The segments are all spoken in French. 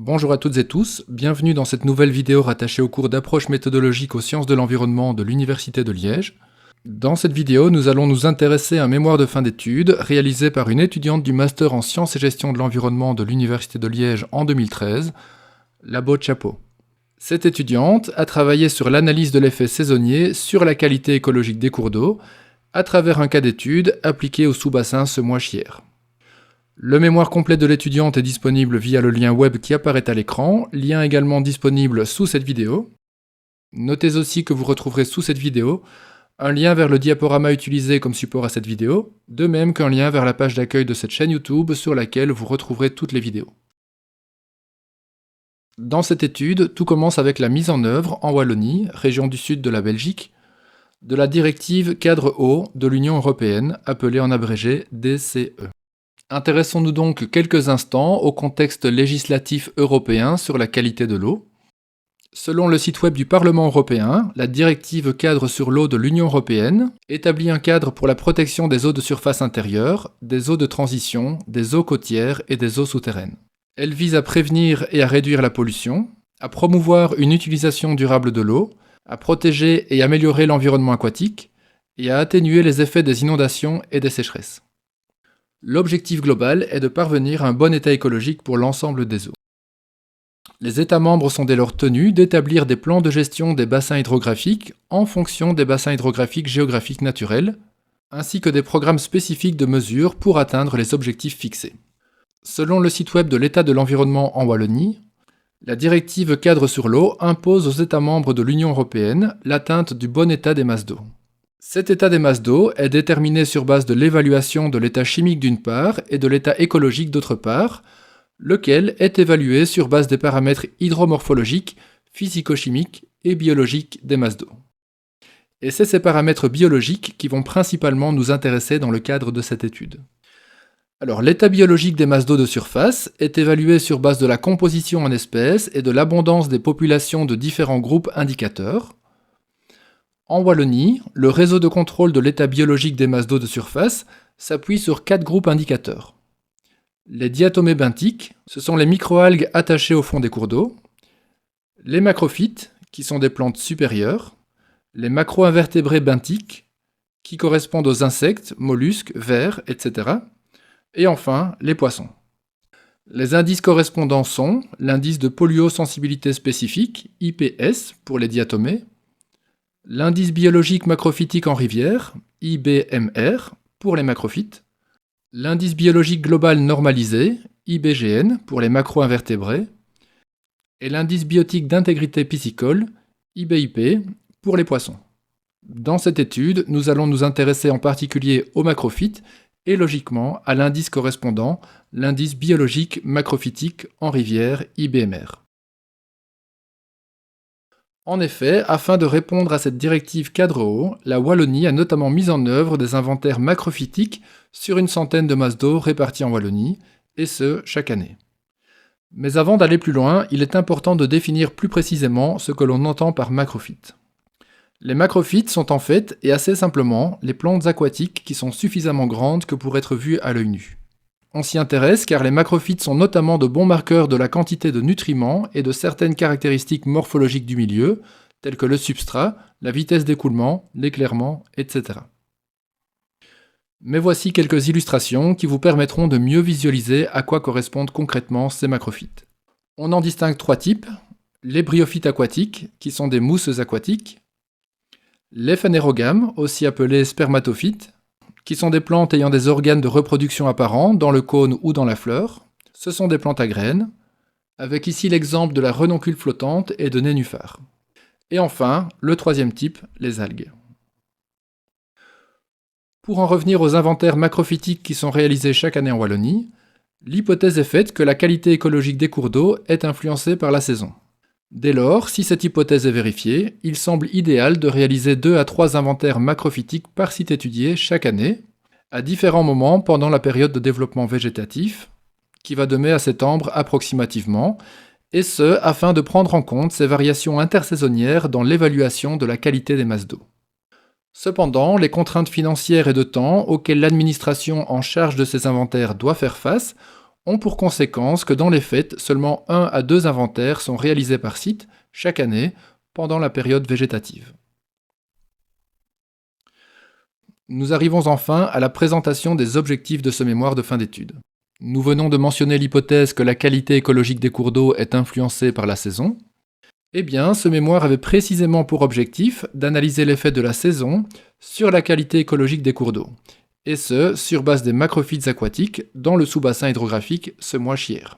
Bonjour à toutes et tous, bienvenue dans cette nouvelle vidéo rattachée au cours d'approche méthodologique aux sciences de l'environnement de l'Université de Liège. Dans cette vidéo, nous allons nous intéresser à un mémoire de fin d'études réalisé par une étudiante du Master en sciences et gestion de l'environnement de l'Université de Liège en 2013, Labo Chapeau. Cette étudiante a travaillé sur l'analyse de l'effet saisonnier sur la qualité écologique des cours d'eau à travers un cas d'étude appliqué au sous-bassin Semois-Chière. Le mémoire complet de l'étudiante est disponible via le lien web qui apparaît à l'écran, lien également disponible sous cette vidéo. Notez aussi que vous retrouverez sous cette vidéo un lien vers le diaporama utilisé comme support à cette vidéo, de même qu'un lien vers la page d'accueil de cette chaîne YouTube sur laquelle vous retrouverez toutes les vidéos. Dans cette étude, tout commence avec la mise en œuvre en Wallonie, région du sud de la Belgique, de la directive cadre eau de l'Union européenne, appelée en abrégé DCE. Intéressons-nous donc quelques instants au contexte législatif européen sur la qualité de l'eau. Selon le site web du Parlement européen, la directive cadre sur l'eau de l'Union européenne établit un cadre pour la protection des eaux de surface intérieure, des eaux de transition, des eaux côtières et des eaux souterraines. Elle vise à prévenir et à réduire la pollution, à promouvoir une utilisation durable de l'eau, à protéger et améliorer l'environnement aquatique, et à atténuer les effets des inondations et des sécheresses. L'objectif global est de parvenir à un bon état écologique pour l'ensemble des eaux. Les États membres sont dès lors tenus d'établir des plans de gestion des bassins hydrographiques en fonction des bassins hydrographiques géographiques naturels, ainsi que des programmes spécifiques de mesures pour atteindre les objectifs fixés. Selon le site web de l'État de l'environnement en Wallonie, la directive cadre sur l'eau impose aux États membres de l'Union européenne l'atteinte du bon état des masses d'eau. Cet état des masses d'eau est déterminé sur base de l'évaluation de l'état chimique d'une part et de l'état écologique d'autre part, lequel est évalué sur base des paramètres hydromorphologiques, physico-chimiques et biologiques des masses d'eau. Et c'est ces paramètres biologiques qui vont principalement nous intéresser dans le cadre de cette étude. Alors, l'état biologique des masses d'eau de surface est évalué sur base de la composition en espèces et de l'abondance des populations de différents groupes indicateurs. En Wallonie, le réseau de contrôle de l'état biologique des masses d'eau de surface s'appuie sur 4 groupes indicateurs. Les diatomées benthiques, ce sont les microalgues attachées au fond des cours d'eau. Les macrophytes, qui sont des plantes supérieures. Les macroinvertébrés benthiques, qui correspondent aux insectes, mollusques, vers, etc. Et enfin, les poissons. Les indices correspondants sont l'indice de polluosensibilité spécifique, IPS, pour les diatomées, l'indice biologique macrophytique en rivière, IBMR, pour les macrophytes, l'indice biologique global normalisé, IBGN, pour les macroinvertébrés, et l'indice biotique d'intégrité piscicole, IBIP, pour les poissons. Dans cette étude, nous allons nous intéresser en particulier aux macrophytes et logiquement à l'indice correspondant, l'indice biologique macrophytique en rivière, IBMR. En effet, afin de répondre à cette directive cadre eau, la Wallonie a notamment mis en œuvre des inventaires macrophytiques sur une centaine de masses d'eau réparties en Wallonie, et ce, chaque année. Mais avant d'aller plus loin, il est important de définir plus précisément ce que l'on entend par macrophyte. Les macrophytes sont en fait, et assez simplement, les plantes aquatiques qui sont suffisamment grandes que pour être vues à l'œil nu. On s'y intéresse car les macrophytes sont notamment de bons marqueurs de la quantité de nutriments et de certaines caractéristiques morphologiques du milieu, telles que le substrat, la vitesse d'écoulement, l'éclairement, etc. Mais voici quelques illustrations qui vous permettront de mieux visualiser à quoi correspondent concrètement ces macrophytes. On en distingue 3 types, les bryophytes aquatiques, qui sont des mousses aquatiques, les phanérogames, aussi appelés spermatophytes, qui sont des plantes ayant des organes de reproduction apparents dans le cône ou dans la fleur. Ce sont des plantes à graines, avec ici l'exemple de la renoncule flottante et de nénuphar. Et enfin, le 3e type, les algues. Pour en revenir aux inventaires macrophytiques qui sont réalisés chaque année en Wallonie, l'hypothèse est faite que la qualité écologique des cours d'eau est influencée par la saison. Dès lors, si cette hypothèse est vérifiée, il semble idéal de réaliser 2 à 3 inventaires macrophytiques par site étudié chaque année, à différents moments pendant la période de développement végétatif, qui va de mai à septembre approximativement, et ce, afin de prendre en compte ces variations intersaisonnières dans l'évaluation de la qualité des masses d'eau. Cependant, les contraintes financières et de temps auxquelles l'administration en charge de ces inventaires doit faire face ont pour conséquence que dans les faits, seulement 1 à 2 inventaires sont réalisés par site chaque année pendant la période végétative. Nous arrivons enfin à la présentation des objectifs de ce mémoire de fin d'études. Nous venons de mentionner l'hypothèse que la qualité écologique des cours d'eau est influencée par la saison. Eh bien, ce mémoire avait précisément pour objectif d'analyser l'effet de la saison sur la qualité écologique des cours d'eau, et ce, sur base des macrophytes aquatiques dans le sous-bassin hydrographique Semois-Chiers.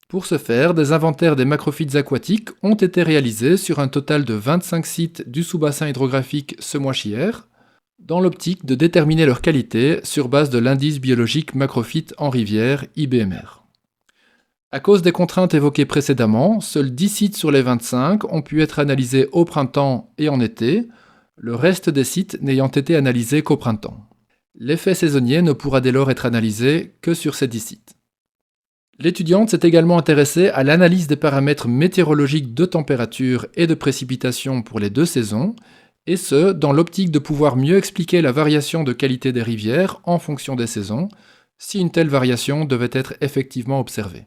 Pour ce faire, des inventaires des macrophytes aquatiques ont été réalisés sur un total de 25 sites du sous-bassin hydrographique Semois-Chiers, dans l'optique de déterminer leur qualité sur base de l'indice biologique macrophyte en rivière, IBMR. À cause des contraintes évoquées précédemment, seuls 10 sites sur les 25 ont pu être analysés au printemps et en été, le reste des sites n'ayant été analysés qu'au printemps. L'effet saisonnier ne pourra dès lors être analysé que sur ces 10 sites. L'étudiante s'est également intéressée à l'analyse des paramètres météorologiques de température et de précipitation pour les 2 saisons, et ce, dans l'optique de pouvoir mieux expliquer la variation de qualité des rivières en fonction des saisons, si une telle variation devait être effectivement observée.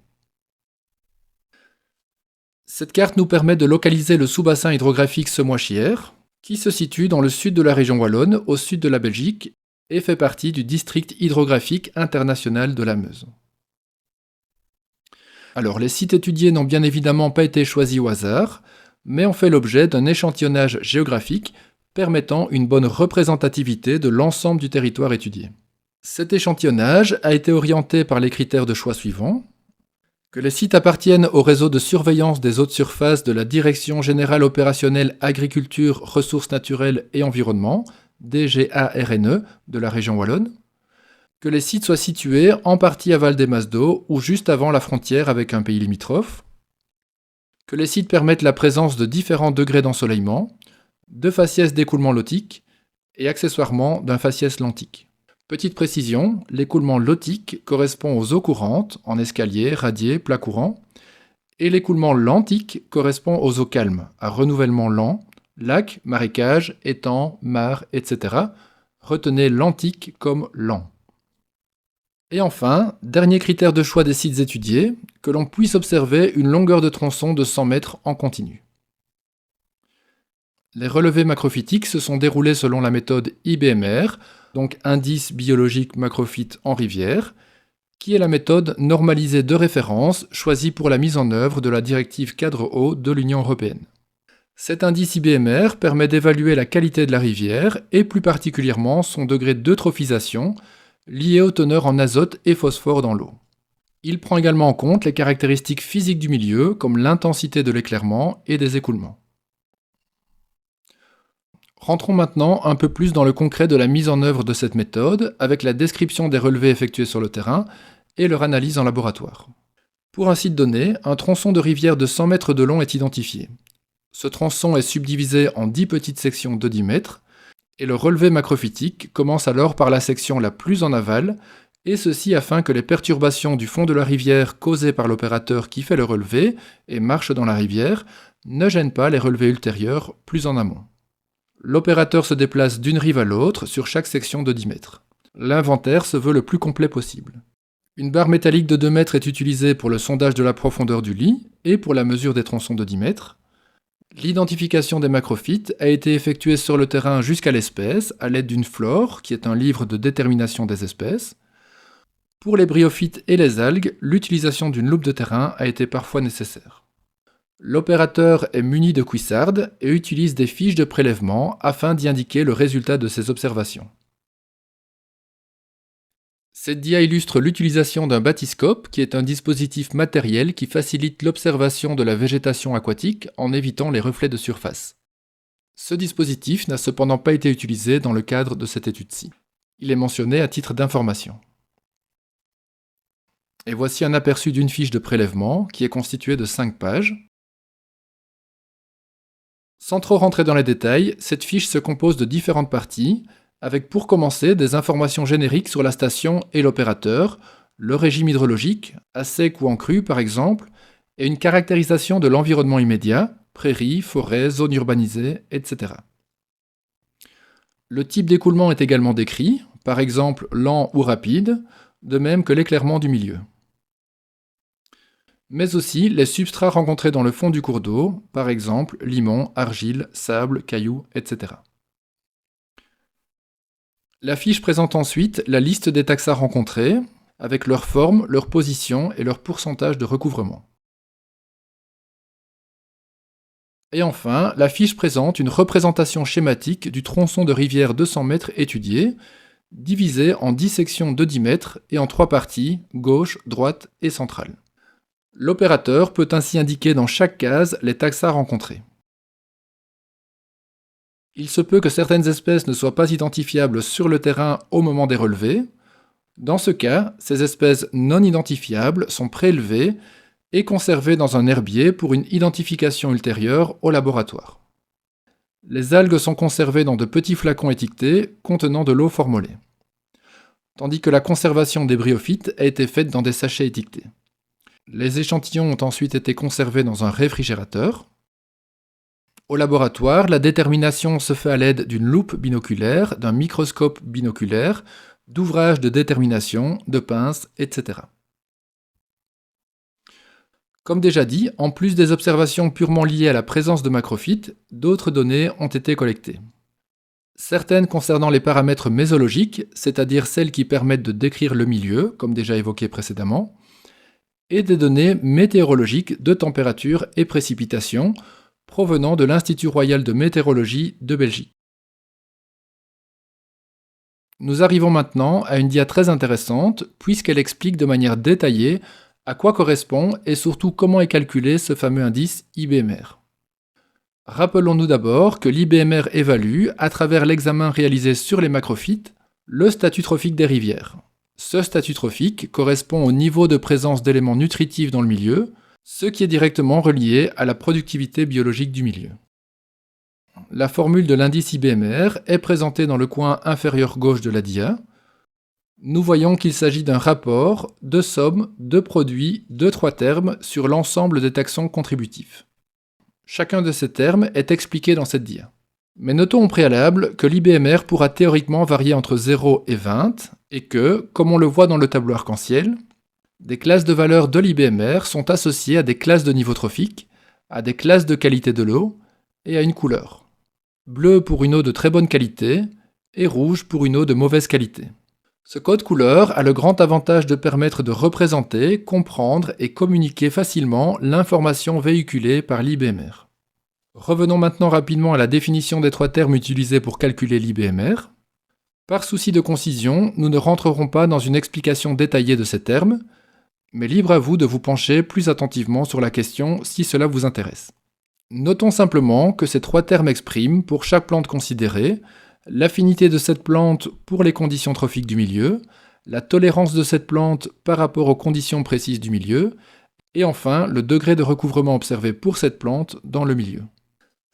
Cette carte nous permet de localiser le sous-bassin hydrographique Semois-Chiers, qui se situe dans le sud de la région wallonne, au sud de la Belgique, et fait partie du district hydrographique international de la Meuse. Alors, les sites étudiés n'ont bien évidemment pas été choisis au hasard, mais ont fait l'objet d'un échantillonnage géographique permettant une bonne représentativité de l'ensemble du territoire étudié. Cet échantillonnage a été orienté par les critères de choix suivants: que les sites appartiennent au réseau de surveillance des eaux de surface de la Direction générale opérationnelle Agriculture, Ressources naturelles et Environnement, DGARNE, de la région wallonne, que les sites soient situés en partie aval des masses d'eau ou juste avant la frontière avec un pays limitrophe, que les sites permettent la présence de différents degrés d'ensoleillement, de faciès d'écoulement lotique et accessoirement d'un faciès lentique. Petite précision, l'écoulement lotique correspond aux eaux courantes, en escalier, radier, plat courant, et l'écoulement lentique correspond aux eaux calmes, à renouvellement lent, lacs, marécages, étangs, mares, etc. Retenez lentique comme lent. Et enfin, dernier critère de choix des sites étudiés, que l'on puisse observer une longueur de tronçon de 100 mètres en continu. Les relevés macrophytiques se sont déroulés selon la méthode IBMR, donc indice biologique macrophyte en rivière, qui est la méthode normalisée de référence choisie pour la mise en œuvre de la directive cadre eau de l'Union européenne. Cet indice IBMR permet d'évaluer la qualité de la rivière et plus particulièrement son degré d'eutrophisation lié aux teneurs en azote et phosphore dans l'eau. Il prend également en compte les caractéristiques physiques du milieu comme l'intensité de l'éclairement et des écoulements. Rentrons maintenant un peu plus dans le concret de la mise en œuvre de cette méthode, avec la description des relevés effectués sur le terrain et leur analyse en laboratoire. Pour un site donné, un tronçon de rivière de 100 mètres de long est identifié. Ce tronçon est subdivisé en 10 petites sections de 10 mètres, et le relevé macrophytique commence alors par la section la plus en aval, et ceci afin que les perturbations du fond de la rivière causées par l'opérateur qui fait le relevé et marche dans la rivière ne gênent pas les relevés ultérieurs plus en amont. L'opérateur se déplace d'une rive à l'autre sur chaque section de 10 mètres. L'inventaire se veut le plus complet possible. Une barre métallique de 2 mètres est utilisée pour le sondage de la profondeur du lit et pour la mesure des tronçons de 10 mètres. L'identification des macrophytes a été effectuée sur le terrain jusqu'à l'espèce à l'aide d'une flore, qui est un livre de détermination des espèces. Pour les bryophytes et les algues, l'utilisation d'une loupe de terrain a été parfois nécessaire. L'opérateur est muni de cuissardes et utilise des fiches de prélèvement afin d'y indiquer le résultat de ses observations. Cette dia illustre l'utilisation d'un bathyscope, qui est un dispositif matériel qui facilite l'observation de la végétation aquatique en évitant les reflets de surface. Ce dispositif n'a cependant pas été utilisé dans le cadre de cette étude-ci. Il est mentionné à titre d'information. Et voici un aperçu d'une fiche de prélèvement qui est constituée de 5 pages. Sans trop rentrer dans les détails, cette fiche se compose de différentes parties, avec pour commencer des informations génériques sur la station et l'opérateur, le régime hydrologique, à sec ou en crue par exemple, et une caractérisation de l'environnement immédiat, prairies, forêts, zones urbanisées, etc. Le type d'écoulement est également décrit, par exemple lent ou rapide, de même que l'éclairement du milieu. mais aussi les substrats rencontrés dans le fond du cours d'eau, par exemple limon, argile, sable, cailloux, etc. La fiche présente ensuite la liste des taxa rencontrés, avec leur forme, leur position et leur pourcentage de recouvrement. Et enfin, la fiche présente une représentation schématique du tronçon de rivière de 100 mètres étudié, divisé en 10 sections de 10 mètres et en 3 parties, gauche, droite et centrale. L'opérateur peut ainsi indiquer dans chaque case les taxa rencontrés. Il se peut que certaines espèces ne soient pas identifiables sur le terrain au moment des relevés. Dans ce cas, ces espèces non identifiables sont prélevées et conservées dans un herbier pour une identification ultérieure au laboratoire. Les algues sont conservées dans de petits flacons étiquetés contenant de l'eau formolée, tandis que la conservation des bryophytes a été faite dans des sachets étiquetés. Les échantillons ont ensuite été conservés dans un réfrigérateur. Au laboratoire, la détermination se fait à l'aide d'une loupe binoculaire, d'un microscope binoculaire, d'ouvrages de détermination, de pinces, etc. Comme déjà dit, en plus des observations purement liées à la présence de macrophytes, d'autres données ont été collectées. Certaines concernant les paramètres mésologiques, c'est-à-dire celles qui permettent de décrire le milieu, comme déjà évoqué précédemment, et des données météorologiques de température et précipitation provenant de l'Institut royal de météorologie de Belgique. Nous arrivons maintenant à une dia très intéressante puisqu'elle explique de manière détaillée à quoi correspond et surtout comment est calculé ce fameux indice IBMR. Rappelons-nous d'abord que l'IBMR évalue, à travers l'examen réalisé sur les macrophytes, le statut trophique des rivières. Ce statut trophique correspond au niveau de présence d'éléments nutritifs dans le milieu, ce qui est directement relié à la productivité biologique du milieu. La formule de l'indice IBMR est présentée dans le coin inférieur gauche de la dia. Nous voyons qu'il s'agit d'un rapport de somme de produits de 3 termes sur l'ensemble des taxons contributifs. Chacun de ces termes est expliqué dans cette dia. Mais notons au préalable que l'IBMR pourra théoriquement varier entre 0 et 20 et que, comme on le voit dans le tableau arc-en-ciel, des classes de valeurs de l'IBMR sont associées à des classes de niveau trophique, à des classes de qualité de l'eau et à une couleur. Bleu pour une eau de très bonne qualité et rouge pour une eau de mauvaise qualité. Ce code couleur a le grand avantage de permettre de représenter, comprendre et communiquer facilement l'information véhiculée par l'IBMR. Revenons maintenant rapidement à la définition des 3 termes utilisés pour calculer l'IBMR. Par souci de concision, nous ne rentrerons pas dans une explication détaillée de ces termes, mais libre à vous de vous pencher plus attentivement sur la question si cela vous intéresse. Notons simplement que ces 3 termes expriment, pour chaque plante considérée, l'affinité de cette plante pour les conditions trophiques du milieu, la tolérance de cette plante par rapport aux conditions précises du milieu, et enfin le degré de recouvrement observé pour cette plante dans le milieu.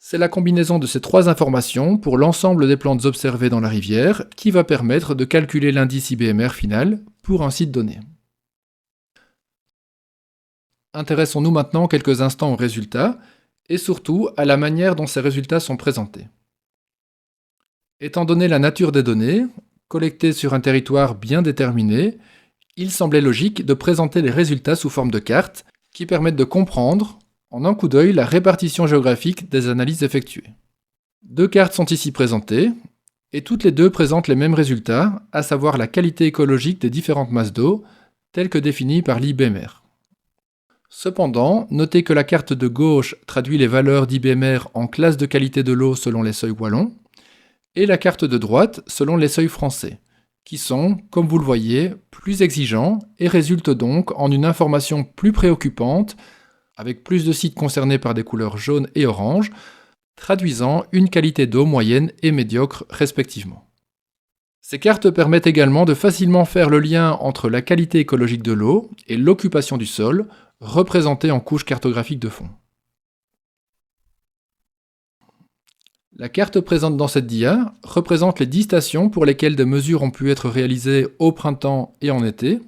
C'est la combinaison de ces 3 informations pour l'ensemble des plantes observées dans la rivière qui va permettre de calculer l'indice IBMR final pour un site donné. Intéressons-nous maintenant quelques instants aux résultats, et surtout à la manière dont ces résultats sont présentés. Étant donné la nature des données, collectées sur un territoire bien déterminé, il semblait logique de présenter les résultats sous forme de cartes qui permettent de comprendre, en un coup d'œil, la répartition géographique des analyses effectuées. 2 cartes sont ici présentées, et toutes les deux présentent les mêmes résultats, à savoir la qualité écologique des différentes masses d'eau, telles que définies par l'IBMR. Cependant, notez que la carte de gauche traduit les valeurs d'IBMR en classe de qualité de l'eau selon les seuils wallons, et la carte de droite selon les seuils français, qui sont, comme vous le voyez, plus exigeants et résultent donc en une information plus préoccupante, avec plus de sites concernés par des couleurs jaunes et oranges, traduisant une qualité d'eau moyenne et médiocre respectivement. Ces cartes permettent également de facilement faire le lien entre la qualité écologique de l'eau et l'occupation du sol, représentée en couches cartographiques de fond. La carte présente dans cette dia représente les 10 stations pour lesquelles des mesures ont pu être réalisées au printemps et en été.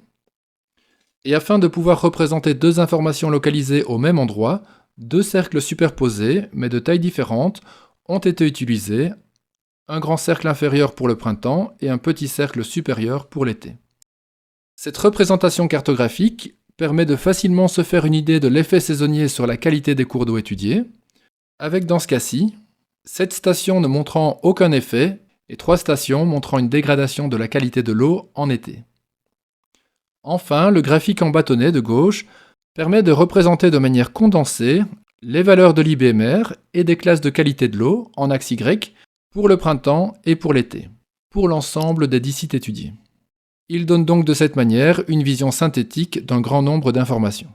Et afin de pouvoir représenter 2 informations localisées au même endroit, 2 cercles superposés, mais de tailles différentes, ont été utilisés, un grand cercle inférieur pour le printemps et un petit cercle supérieur pour l'été. Cette représentation cartographique permet de facilement se faire une idée de l'effet saisonnier sur la qualité des cours d'eau étudiés, avec dans ce cas-ci, 7 stations ne montrant aucun effet et 3 stations montrant une dégradation de la qualité de l'eau en été. Enfin, le graphique en bâtonnet de gauche permet de représenter de manière condensée les valeurs de l'IBMR et des classes de qualité de l'eau en axe Y pour le printemps et pour l'été, pour l'ensemble des 10 sites étudiés. Il donne donc de cette manière une vision synthétique d'un grand nombre d'informations.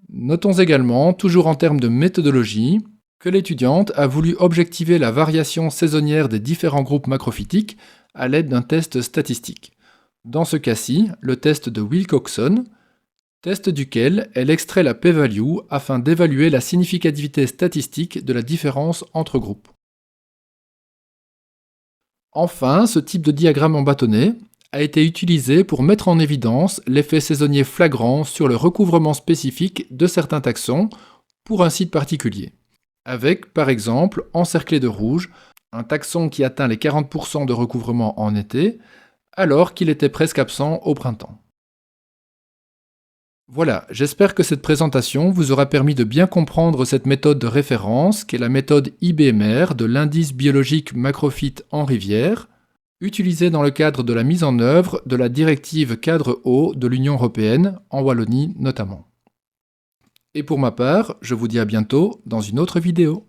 Notons également, toujours en termes de méthodologie, que l'étudiante a voulu objectiver la variation saisonnière des différents groupes macrophytiques à l'aide d'un test statistique. Dans ce cas-ci, le test de Wilcoxon, test duquel elle extrait la p-value afin d'évaluer la significativité statistique de la différence entre groupes. Enfin, ce type de diagramme en bâtonnet a été utilisé pour mettre en évidence l'effet saisonnier flagrant sur le recouvrement spécifique de certains taxons pour un site particulier, avec par exemple encerclé de rouge un taxon qui atteint les 40% de recouvrement en été, alors qu'il était presque absent au printemps. Voilà, j'espère que cette présentation vous aura permis de bien comprendre cette méthode de référence qu'est la méthode IBMR de l'indice biologique macrophyte en rivière, utilisée dans le cadre de la mise en œuvre de la directive cadre eau de l'Union européenne, en Wallonie notamment. Et pour ma part, je vous dis à bientôt dans une autre vidéo.